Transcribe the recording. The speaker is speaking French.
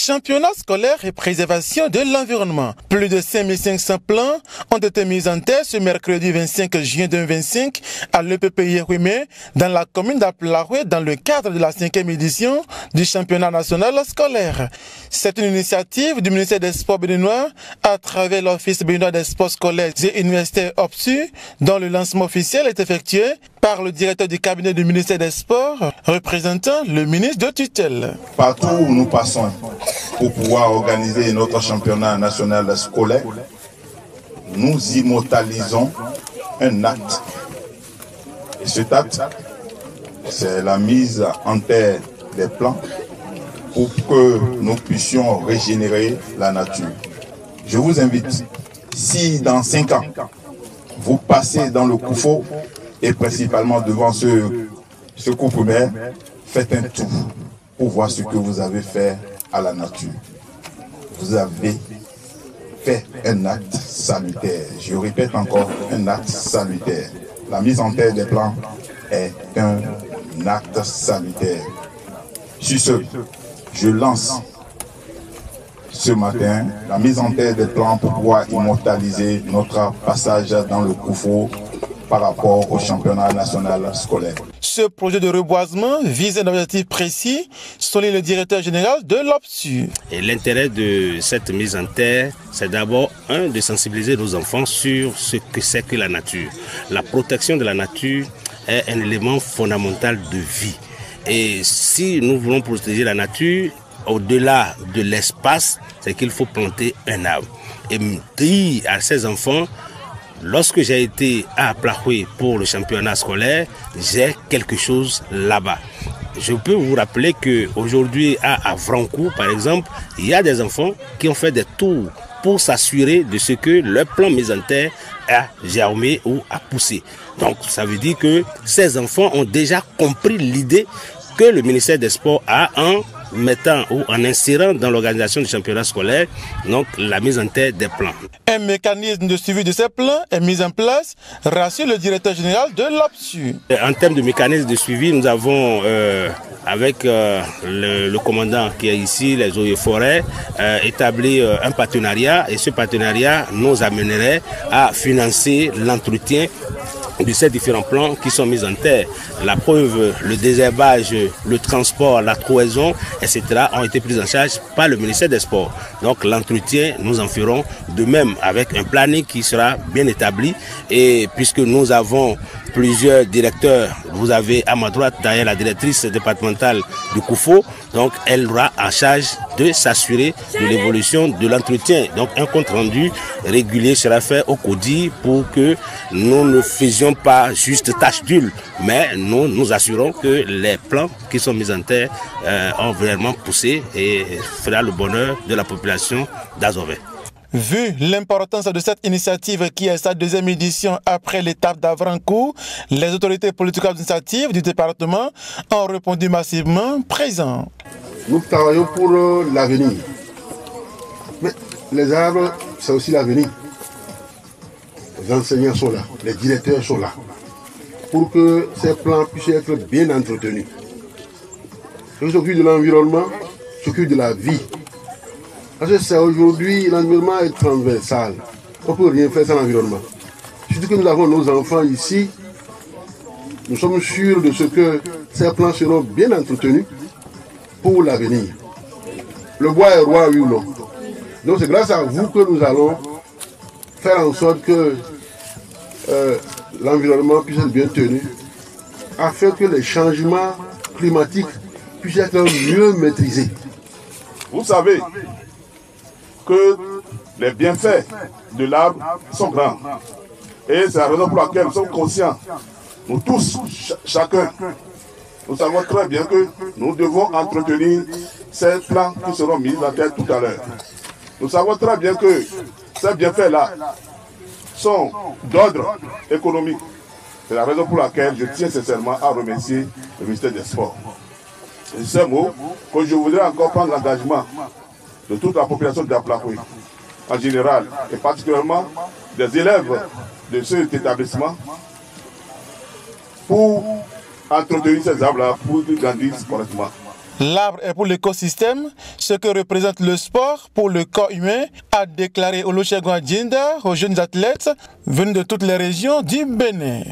Championnat scolaire et préservation de l'environnement. Plus de 5500 plans ont été mis en terre ce mercredi 25 juin 2025 à l'EPPI Huimé dans la commune d'Aplaroué dans le cadre de la 5e édition du championnat national scolaire. C'est une initiative du ministère des Sports béninois à travers l'Office béninois des sports scolaires et universitaires OPSU dont le lancement officiel est effectué par le directeur du cabinet du ministère des Sports représentant le ministre de tutelle. Partout où nous passons pour pouvoir organiser notre championnat national scolaire, nous immortalisons un acte. Et cet acte, c'est la mise en terre des plans pour que nous puissions régénérer la nature. Je vous invite, si dans 5 ans, vous passez dans le Koufo et principalement devant ce coupe-mer, faites un tour pour voir ce que vous avez fait à la nature. Vous avez fait un acte salutaire. Je répète encore, un acte salutaire. La mise en terre des plans est un acte salutaire. Sur ce, je lance ce matin la mise en terre des plans pour pouvoir immortaliser notre passage dans le Koufo par rapport au championnat national scolaire. Ce projet de reboisement vise un objectif précis, souligne le directeur général de l'OPSU. Et l'intérêt de cette mise en terre, c'est d'abord, de sensibiliser nos enfants sur ce que c'est que la nature. La protection de la nature est un élément fondamental de vie. Et si nous voulons protéger la nature, au-delà de l'espace, c'est qu'il faut planter un arbre. Et dire à ces enfants, lorsque j'ai été à Aplaroué pour le championnat scolaire, j'ai quelque chose là-bas. Je peux vous rappeler qu'aujourd'hui à Avrancou, par exemple, il y a des enfants qui ont fait des tours pour s'assurer de ce que leur plan mis en terre a germé ou a poussé. Donc ça veut dire que ces enfants ont déjà compris l'idée que le ministère des Sports a en mettant ou en insérant dans l'organisation du championnat scolaire donc la mise en terre des plans. Un mécanisme de suivi de ces plans est mis en place, rassure le directeur général de l'OPSU. En termes de mécanisme de suivi, nous avons avec le commandant qui est ici, les eaux et forêts, établi un partenariat et ce partenariat nous amènerait à financer l'entretien de ces différents plans qui sont mis en terre. La preuve, le désherbage, le transport, la trouaison, etc. ont été pris en charge par le ministère des Sports. Donc l'entretien, nous en ferons de même avec un planning qui sera bien établi. Et puisque nous avons plusieurs directeurs, vous avez à ma droite d'ailleurs la directrice départementale du Koufo, donc elle aura en charge de s'assurer de l'évolution de l'entretien. Donc un compte rendu régulier sera fait au CODI pour que nous ne faisions pas juste tâche d'huile, mais nous nous assurons que les plans qui sont mis en terre ont vraiment poussé et fera le bonheur de la population d'Azové. Vu l'importance de cette initiative qui est sa 2e édition après l'étape d'Avrancou, les autorités politico-administratives du département ont répondu massivement présents. Nous travaillons pour l'avenir. Mais les arbres, c'est aussi l'avenir. Les enseignants sont là, les directeurs sont là, pour que ces plans puissent être bien entretenus. Ceux qui s'occupent de l'environnement s'occupent de la vie. Parce que c'est aujourd'hui, l'environnement est transversal. On ne peut rien faire sans l'environnement. Surtout que nous avons nos enfants ici, nous sommes sûrs de ce que ces plans seront bien entretenus pour l'avenir. Le bois est roi, oui ou non. Donc c'est grâce à vous que nous allons faire en sorte que l'environnement puisse être bien tenu, afin que les changements climatiques puissent être mieux maîtrisés. Vous savez que les bienfaits de l'arbre sont grands. Et c'est la raison pour laquelle nous sommes conscients, nous tous, chacun, nous savons très bien que nous devons entretenir ces plans qui seront mis en terre tout à l'heure. Nous savons très bien que ces bienfaits-là sont d'ordre économique. C'est la raison pour laquelle je tiens sincèrement à remercier le ministère des Sports. C'est ce mot que je voudrais encore prendre l'engagement de toute la population d'Aplaroué en général, et particulièrement des élèves de cet établissement, pour entretenir ces arbres-là pour qu'ils grandissent correctement. L'arbre est pour l'écosystème, ce que représente le sport pour le corps humain, a déclaré Olusegun Adjinda aux jeunes athlètes venus de toutes les régions du Bénin.